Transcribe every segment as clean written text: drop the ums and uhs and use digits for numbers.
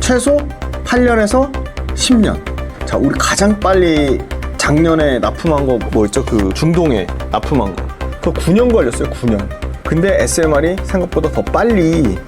최소 8년에서 10년. 자, 우리 가장 빨리 작년에 납품한 거 뭐였죠? 그 중동에 납품한 거. 그거 9년 걸렸어요. 9년. 근데 SMR이 생각보다 더 빨리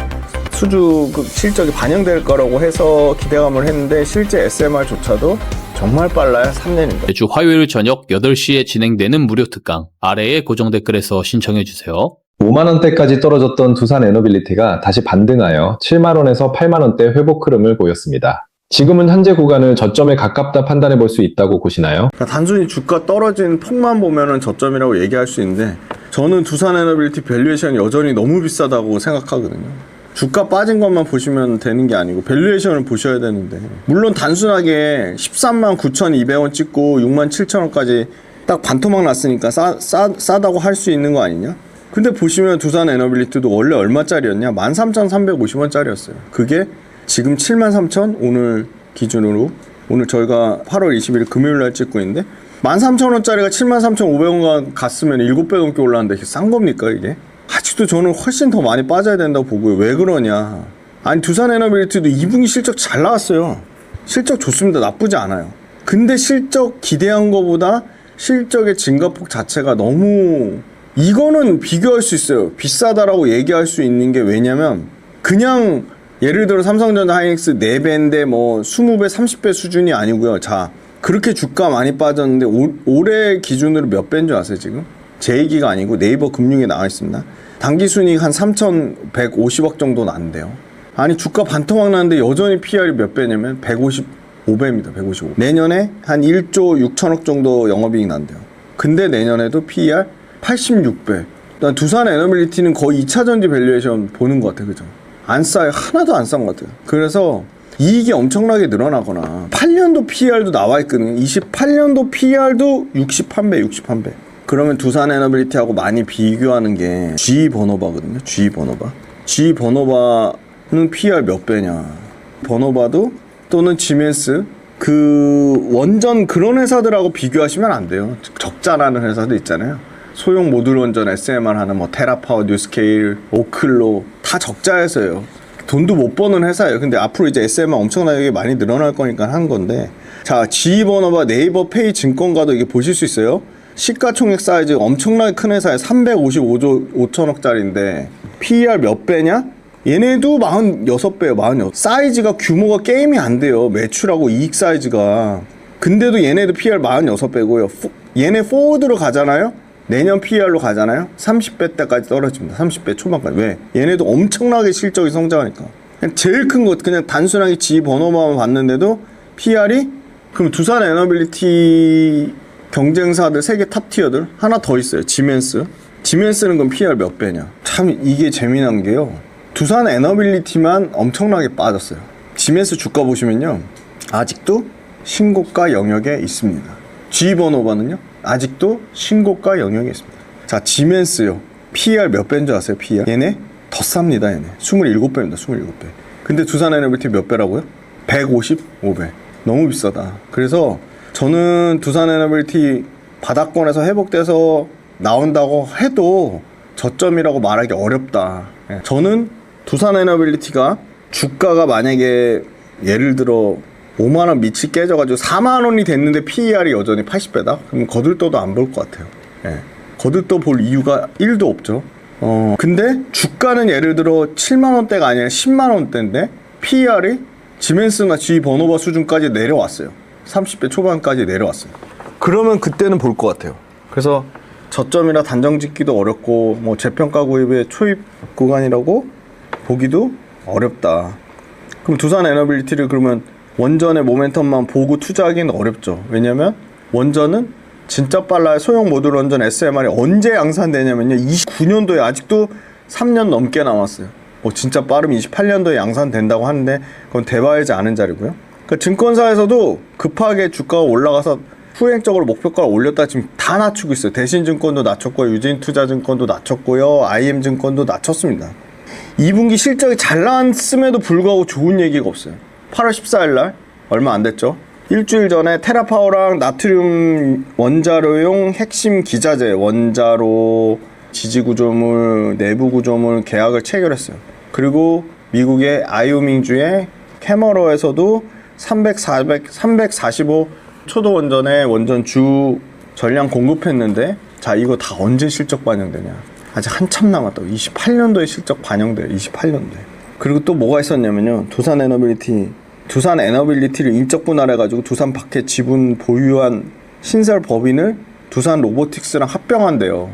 수주 그 실적이 반영될 거라고 해서 기대감을 했는데 실제 SMR조차도 정말 빨라요. 3년입니다. 매주 화요일 저녁 8시에 진행되는 무료 특강 아래에 고정 댓글에서 신청해주세요. 5만원대까지 떨어졌던 두산 에너빌리티가 다시 반등하여 7만원에서 8만원대 회복 흐름을 보였습니다. 지금은 현재 구간을 저점에 가깝다 판단해 볼 수 있다고 보시나요? 그러니까 단순히 주가 떨어진 폭만 보면은 저점이라고 얘기할 수 있는데 저는 두산 에너빌리티 밸류에이션이 여전히 너무 비싸다고 생각하거든요. 주가 빠진 것만 보시면 되는 게 아니고 밸류에이션을 보셔야 되는데 물론 단순하게 13만 9,200원 찍고 6만 7천원까지 딱 반토막 났으니까 싸다고 할 수 있는 거 아니냐? 근데 보시면 두산 에너빌리티도 원래 얼마짜리였냐? 13,350원짜리였어요. 그게 지금 73,000 오늘 기준으로 오늘 저희가 8월 20일 금요일날 찍고 있는데 13,000원짜리가 73,500원 갔으면 7배 넘게 올랐는데 싼 겁니까 이게? 아직도 저는 훨씬 더 많이 빠져야 된다고 보고요. 왜 그러냐? 아니 두산 에너빌리티도 2분기 실적 잘 나왔어요. 실적 좋습니다. 나쁘지 않아요. 근데 실적 기대한 것보다 실적의 증가폭 자체가 너무 이거는 비교할 수 있어요. 비싸다라고 얘기할 수 있는 게 왜냐면 그냥 예를 들어 삼성전자 하이닉스 4배인데 뭐 20배 30배 수준이 아니고요. 자 그렇게 주가 많이 빠졌는데 올해 기준으로 몇 배인 줄 아세요 지금? 제 얘기가 아니고 네이버 금융에 나와 있습니다. 당기순이익 한 3,150억 정도 난대요. 아니 주가 반토막 나는데 여전히 PR이 몇 배냐면 155배입니다. 155. 내년에 한 1조 6천억 정도 영업이익 난대요. 근데 내년에도 PER 86배. 난 두산 에너빌리티는 거의 2차전지 밸류에이션 보는 것 같아요. 그죠? 안 싸요. 하나도 안 싼 것 같아요. 그래서 이익이 엄청나게 늘어나거나 8년도 PER도 나와 있거든요. 28년도 PER도 63배. 그러면 두산 에너빌리티하고 많이 비교하는 게 G버너바거든요. G버너바는 PER 몇 배냐. 버너바도 또는 지멘스 그 원전 그런 회사들하고 비교하시면 안 돼요. 적자라는 회사도 있잖아요. 소형 모듈 원전 SMR 하는 뭐 테라파워, 뉴스케일, 오클로 다 적자에서요. 돈도 못 버는 회사예요. 근데 앞으로 이제 SMR 엄청나게 많이 늘어날 거니까 한 건데 자 G버너바 네이버 페이 증권가도 이게 보실 수 있어요. 시가총액 사이즈가 엄청나게 큰 회사에 355조 5천억짜리인데 PER 몇 배냐? 얘네도 46배예요. 46. 사이즈가 규모가 게임이 안 돼요. 매출하고 이익 사이즈가. 근데도 얘네도 PER 46배고요. 얘네 포워드로 가잖아요. 내년 PER로 가잖아요. 30배 때까지 떨어집니다. 30배 초반까지. 왜? 얘네도 엄청나게 실적이 성장하니까. 그냥 제일 큰 것 그냥 단순하게 G 번호만 봤는데도 PER이 그럼 두산 에너빌리티 경쟁사들 세계 탑티어들 하나 더 있어요. 지멘스는 그럼 PER 몇 배냐. 참 이게 재미난 게요. 두산 에너빌리티만 엄청나게 빠졌어요. 지멘스 주가 보시면요. 아직도 신고가 영역에 있습니다. G번호바는요. 아직도 신고가 영역에 있습니다. 자, 지멘스요. PER 몇 배인 줄 아세요? PER? 얘네 더 쌉니다. 얘네 27배입니다. 27배. 근데 두산 에너빌리티 몇 배라고요? 155배. 너무 비싸다. 그래서 저는 두산 에너빌리티 바닥권에서 회복돼서 나온다고 해도 저점이라고 말하기 어렵다. 저는 두산 에너빌리티가 주가가 만약에 예를 들어 5만원 밑이 깨져가지고 4만원이 됐는데 PER이 여전히 80배다? 그럼 거들떠도 안 볼 것 같아요. 거들떠 볼 이유가 1도 없죠. 근데 주가는 예를 들어 7만원대가 아니라 10만원대인데 PER이 지멘스나 G버너바 수준까지 내려왔어요. 30배 초반까지 내려왔어요. 그러면 그때는 볼 것 같아요. 그래서 저점이라 단정 짓기도 어렵고 뭐 재평가 구입의 초입 구간이라고 보기도 어렵다. 그럼 두산 에너빌리티를 그러면 원전의 모멘텀만 보고 투자하기는 어렵죠. 왜냐면 원전은 진짜 빨라요. 소형 모듈 원전 SMR이 언제 양산되냐면요. 29년도에 아직도 3년 넘게 남았어요. 진짜 빠르면 28년도에 양산된다고 하는데 그건 대바이지 않은 자리고요. 그러니까 증권사에서도 급하게 주가가 올라가서 후행적으로 목표가를 올렸다 지금 다 낮추고 있어요. 대신증권도 낮췄고요. 유진투자증권도 낮췄고요. IM증권도 낮췄습니다. 2분기 실적이 잘 나왔음에도 불구하고 좋은 얘기가 없어요. 8월 14일 날 얼마 안 됐죠. 일주일 전에 테라파워랑 나트륨 원자로용 핵심 기자재 원자로 지지구조물 내부구조물 계약을 체결했어요. 그리고 미국의 아이오밍주의 캐머러에서도 345 초도 원전에 원전 주 전량 공급했는데 자 이거 다 언제 실적 반영되냐. 아직 한참 남았다고. 28년도에 실적 반영돼요. 28년도에. 그리고 또 뭐가 있었냐면요. 두산 에너빌리티를 인적 분할해가지고 두산 밖에 지분 보유한 신설 법인을 두산 로보틱스랑 합병한대요.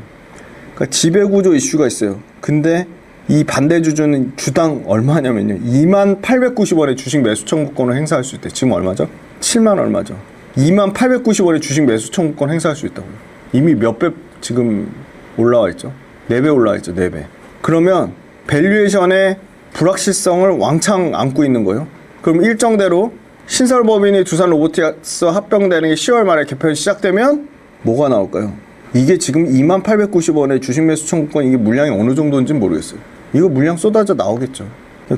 그러니까 지배구조 이슈가 있어요. 근데 이 반대주주는 주당 얼마냐면요. 2890원의 주식 매수 청구권을 행사할 수 있대. 지금 얼마죠? 7만 얼마죠? 2890원의 주식 매수 청구권 행사할 수 있다고요. 이미 몇 배 지금 올라와 있죠? 4배 올라와 있죠. 4배. 그러면 밸류에이션의 불확실성을 왕창 안고 있는 거예요. 그럼 일정대로 신설법인이 두산 로보틱스 합병되는 게 10월 말에 개편이 시작되면 뭐가 나올까요? 이게 지금 2890원의 주식 매수 청구권 이게 물량이 어느 정도인지 모르겠어요. 이거 물량 쏟아져 나오겠죠.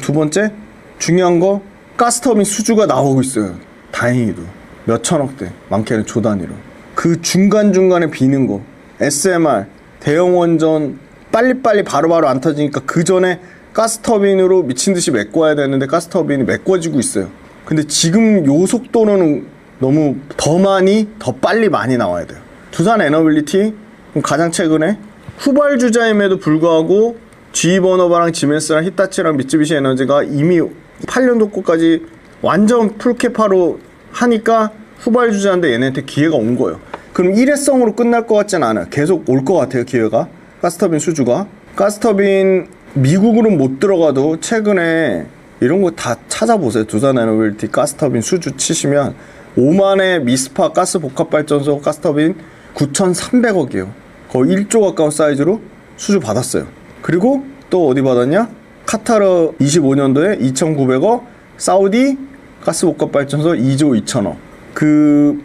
두 번째 중요한 거 가스터빈 수주가 나오고 있어요. 다행히도 몇 천억대, 많게는 조 단위로. 그 중간중간에 비는 거 SMR, 대형 원전 빨리빨리 바로바로 안 터지니까 그 전에 가스터빈으로 미친듯이 메꿔야 되는데 가스터빈이 메꿔지고 있어요. 근데 지금 요 속도로는 너무 더 빨리 많이 나와야 돼요. 두산 에너빌리티 가장 최근에 후발주자임에도 불구하고 GE버너바랑 지멘스랑 히타치랑 미쯔비시 에너지가 이미 8년도 거까지 완전 풀캐파로 하니까 후발주자인데 얘네한테 기회가 온 거예요. 그럼 일회성으로 끝날 것 같지는 않아요. 계속 올 것 같아요. 기회가. 가스터빈 수주가. 가스터빈 미국으로는 못 들어가도 최근에 이런 거 다 찾아보세요. 두산 에너빌리티 가스터빈 수주 치시면 5만의 미스파 가스복합발전소 가스터빈 9,300억이에요. 거의 1조 가까운 사이즈로 수주 받았어요. 그리고 또 어디 받았냐? 카타르 25년도에 2,900억, 사우디 가스복합발전소 2조 2천억. 그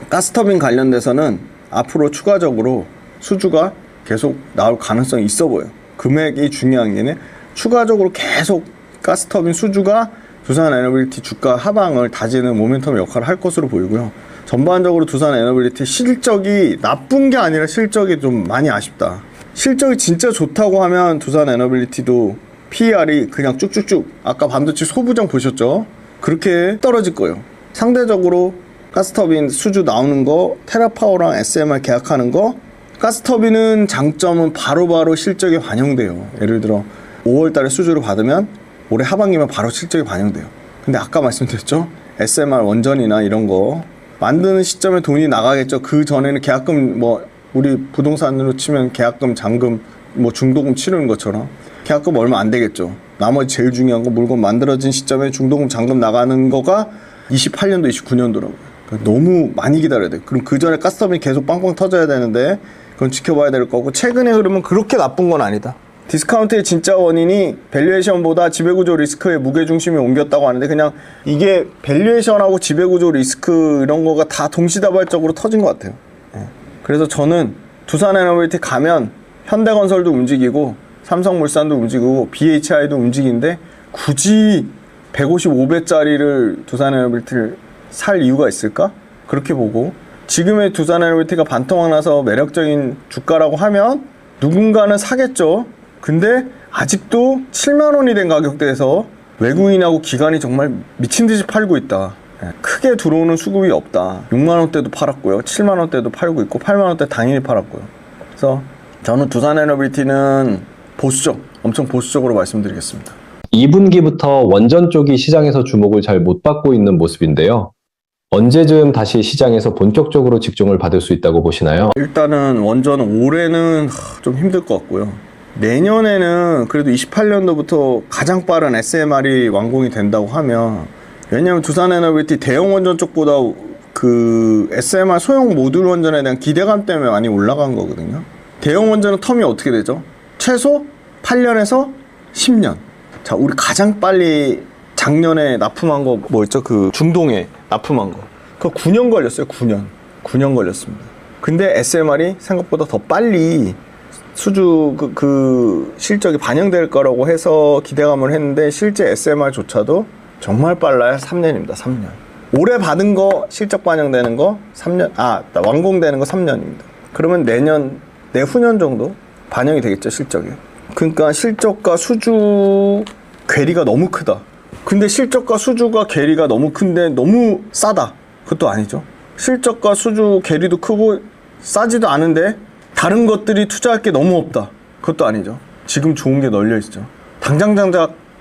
가스터빈 관련돼서는 앞으로 추가적으로 수주가 계속 나올 가능성이 있어 보여요. 금액이 중요한 게 추가적으로 계속 가스터빈 수주가 두산 에너빌리티 주가 하방을 다지는 모멘텀 역할을 할 것으로 보이고요. 전반적으로 두산 에너빌리티 실적이 나쁜 게 아니라 실적이 좀 많이 아쉽다. 실적이 진짜 좋다고 하면 두산 에너빌리티도 PER이 그냥 쭉쭉쭉 아까 반도체 소부장 보셨죠? 그렇게 떨어질 거예요. 상대적으로 가스터빈 수주 나오는 거, 테라파워랑 SMR 계약하는 거, 가스터빈은 장점은 바로바로 실적에 반영돼요. 예를 들어 5월달에 수주를 받으면 올해 하반기면 바로 실적이 반영돼요. 근데 아까 말씀드렸죠? SMR 원전이나 이런 거 만드는 시점에 돈이 나가겠죠. 그 전에는 계약금 우리 부동산으로 치면 계약금, 잔금, 중도금 치르는 것처럼 계약금 얼마 안 되겠죠. 나머지 제일 중요한 거 물건 만들어진 시점에 중도금, 잔금 나가는 거가 28년도, 29년도라고요. 그러니까 너무 많이 기다려야 돼요. 그럼 그 전에 가스터빈이 계속 빵빵 터져야 되는데 그건 지켜봐야 될 거고 최근의 흐름은 그렇게 나쁜 건 아니다. 디스카운트의 진짜 원인이 밸류에이션보다 지배구조 리스크의 무게중심이 옮겼다고 하는데 그냥 이게 밸류에이션하고 지배구조 리스크 이런 거가 다 동시다발적으로 터진 것 같아요. 그래서 저는 두산에너빌리티 가면 현대건설도 움직이고 삼성물산도 움직이고 BHI도 움직이는데 굳이 155배짜리를 두산에너빌리티를 살 이유가 있을까? 그렇게 보고 지금의 두산에너빌리티가 반토막 나서 매력적인 주가라고 하면 누군가는 사겠죠. 근데 아직도 7만 원이 된 가격대에서 외국인하고 기관이 정말 미친듯이 팔고 있다. 크게 들어오는 수급이 없다. 6만 원대도 팔았고요. 7만 원대도 팔고 있고 8만 원대 당연히 팔았고요. 그래서 저는 두산에너빌리티는 보수적, 엄청 보수적으로 말씀드리겠습니다. 2분기부터 원전 쪽이 시장에서 주목을 잘 못 받고 있는 모습인데요. 언제쯤 다시 시장에서 본격적으로 직종을 받을 수 있다고 보시나요? 일단은 원전은 올해는 좀 힘들 것 같고요. 내년에는 그래도 28년도부터 가장 빠른 SMR이 완공이 된다고 하면 왜냐하면 두산에너빌리티 대형 원전 쪽보다 그 SMR 소형 모듈 원전에 대한 기대감 때문에 많이 올라간 거거든요. 대형 원전은 텀이 어떻게 되죠? 최소 8년에서 10년. 자, 우리 가장 빨리 작년에 납품한 거 뭐였죠? 그 중동에 납품한 거. 그거 9년 걸렸어요. 9년 걸렸습니다. 근데 SMR이 생각보다 더 빨리 수주 그 실적이 반영될 거라고 해서 기대감을 했는데 실제 SMR조차도 정말 빨라요. 3년입니다. 3년. 올해 받은 거 실적 반영되는 거 3년, 완공되는 거 3년입니다. 그러면 내후년 정도 반영이 되겠죠, 실적에. 그러니까 실적과 수주 괴리가 너무 크다. 근데 실적과 수주가 괴리가 너무 큰데 너무 싸다. 그것도 아니죠. 실적과 수주 괴리도 크고 싸지도 않은데 다른 것들이 투자할 게 너무 없다. 그것도 아니죠. 지금 좋은 게 널려 있죠. 당장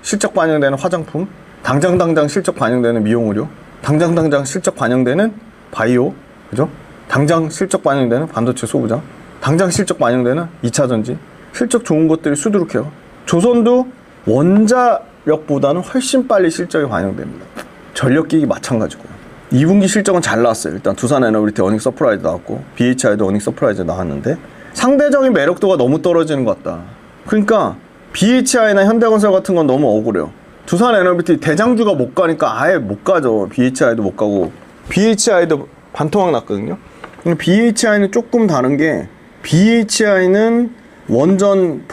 실적 반영되는 화장품, 당장 실적 반영되는 미용의료, 당장 실적 반영되는 바이오, 그죠? 당장 실적 반영되는 반도체 소부장, 당장 실적 반영되는 2차 전지, 실적 좋은 것들이 수두룩해요. 조선도 원자력보다는 훨씬 빨리 실적이 반영됩니다. 전력기기 마찬가지고요. 2분기 실적은 잘 나왔어요. 일단 두산에너빌리티 어닝 서프라이즈 나왔고 BHI도 어닝 서프라이즈 나왔는데 상대적인 매력도가 너무 떨어지는 것 같다. 그러니까 BHI나 현대건설 같은 건 너무 억울해요. 두산에너빌리티 대장주가 못 가니까 아예 못 가죠. BHI도 못 가고 BHI도 반토막 났거든요. BHI는 조금 다른 게 BHI는 원전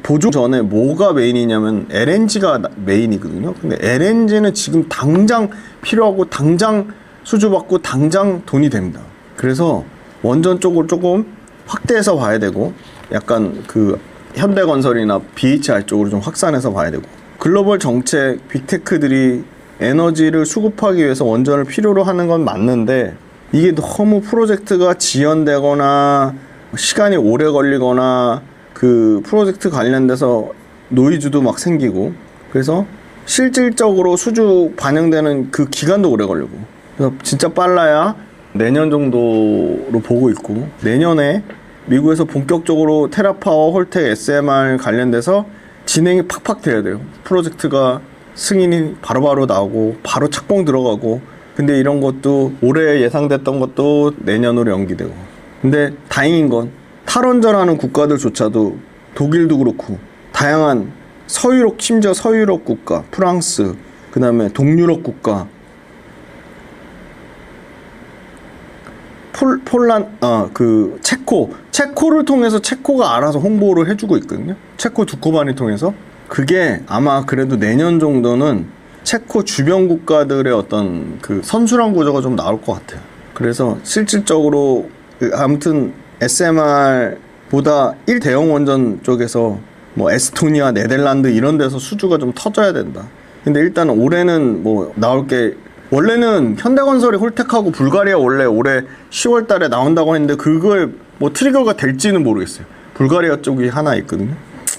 보조 전에 뭐가 메인이냐면 LNG가 메인이거든요. 근데 LNG는 지금 당장 필요하고 당장 수주받고 당장 돈이 됩니다. 그래서 원전 쪽을 조금 확대해서 봐야 되고 약간 그 현대건설이나 BHI 쪽으로 좀 확산해서 봐야 되고 글로벌 정책 빅테크들이 에너지를 수급하기 위해서 원전을 필요로 하는 건 맞는데 이게 너무 프로젝트가 지연되거나 시간이 오래 걸리거나 그 프로젝트 관련돼서 노이즈도 막 생기고 그래서 실질적으로 수주 반영되는 그 기간도 오래 걸리고 그래서 진짜 빨라야 내년 정도로 보고 있고 내년에 미국에서 본격적으로 테라파워, 홀텍, SMR 관련돼서 진행이 팍팍 돼야 돼요. 프로젝트가 승인이 바로바로 나오고 바로 착공 들어가고 근데 이런 것도 올해 예상됐던 것도 내년으로 연기되고 근데 다행인 건 탈원전하는 국가들조차도 독일도 그렇고 다양한 서유럽 심지어 서유럽 국가 프랑스 그 다음에 동유럽 국가 체코를 통해서 체코가 알아서 홍보를 해주고 있거든요. 체코 두코반을 통해서 그게 아마 그래도 내년 정도는 체코 주변 국가들의 어떤 그 선순환 구조가 좀 나올 것 같아요. 그래서 실질적으로 아무튼 SMR보다 1대형 원전 쪽에서 뭐 에스토니아, 네덜란드 이런 데서 수주가 좀 터져야 된다. 근데 일단 올해는 뭐 나올 게 원래는 현대건설이 홀텍하고 불가리아 원래 올해 10월 달에 나온다고 했는데 그걸 뭐 트리거가 될지는 모르겠어요. 불가리아 쪽이 하나 있거든요.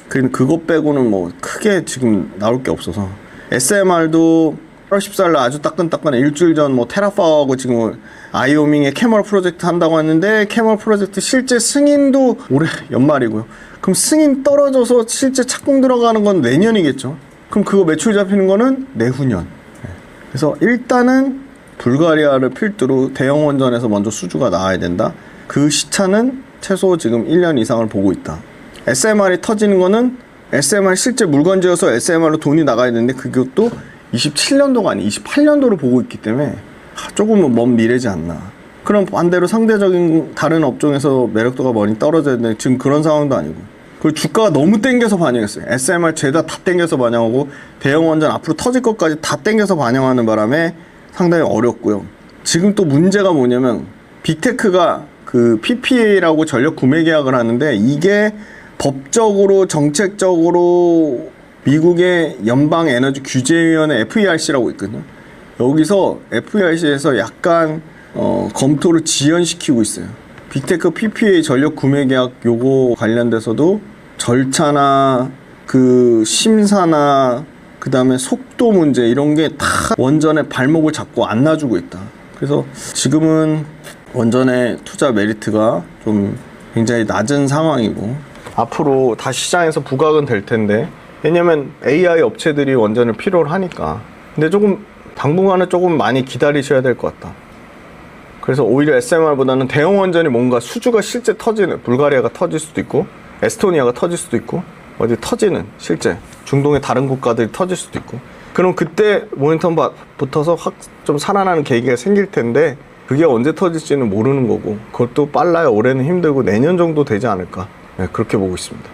그것 빼고는 뭐 크게 지금 나올 게 없어서 SMR도 8월 14일 아주 따끈따끈해. 일주일 전 뭐 테라파워하고 지금 아이오밍에 캐멀 프로젝트 한다고 했는데 캐멀 프로젝트 실제 승인도 올해 연말이고요. 그럼 승인 떨어져서 실제 착공 들어가는 건 내년이겠죠. 그럼 그거 매출 잡히는 거는 내후년. 그래서 일단은 불가리아를 필두로 대형 원전에서 먼저 수주가 나와야 된다. 그 시차는 최소 지금 1년 이상을 보고 있다. SMR이 터지는 거는 SMR 실제 물건지어서 SMR로 돈이 나가야 되는데 그것도 27년도가 아니 28년도로 보고 있기 때문에 조금은 먼 미래지 않나. 그럼 반대로 상대적인 다른 업종에서 매력도가 많이 떨어져야 되는데 지금 그런 상황도 아니고 그리고 주가가 너무 땡겨서 반영했어요. SMR 죄다 다 땡겨서 반영하고 대형 원전 앞으로 터질 것까지 다 땡겨서 반영하는 바람에 상당히 어렵고요. 지금 또 문제가 뭐냐면 빅테크가 그 PPA라고 전력 구매 계약을 하는데 이게 법적으로 정책적으로 미국의 연방 에너지 규제위원회 FERC라고 있거든요. 여기서 FERC에서 약간 검토를 지연시키고 있어요. 빅테크 PPA 전력 구매 계약 요거 관련돼서도 절차나 그 심사나 그 다음에 속도 문제 이런 게 다 원전의 발목을 잡고 안 놔주고 있다. 그래서 지금은 원전의 투자 메리트가 좀 굉장히 낮은 상황이고 앞으로 다시 시장에서 부각은 될 텐데 왜냐면 AI 업체들이 원전을 필요로 하니까 근데 조금 당분간은 조금 많이 기다리셔야 될 것 같다. 그래서 오히려 SMR보다는 대형 원전이 뭔가 수주가 실제 터지는 불가리아가 터질 수도 있고 에스토니아가 터질 수도 있고 어디 터지는 실제 중동의 다른 국가들이 터질 수도 있고 그럼 그때 모멘텀 붙어서 확 좀 살아나는 계기가 생길 텐데 그게 언제 터질지는 모르는 거고 그것도 빨라야 올해는 힘들고 내년 정도 되지 않을까 그렇게 보고 있습니다.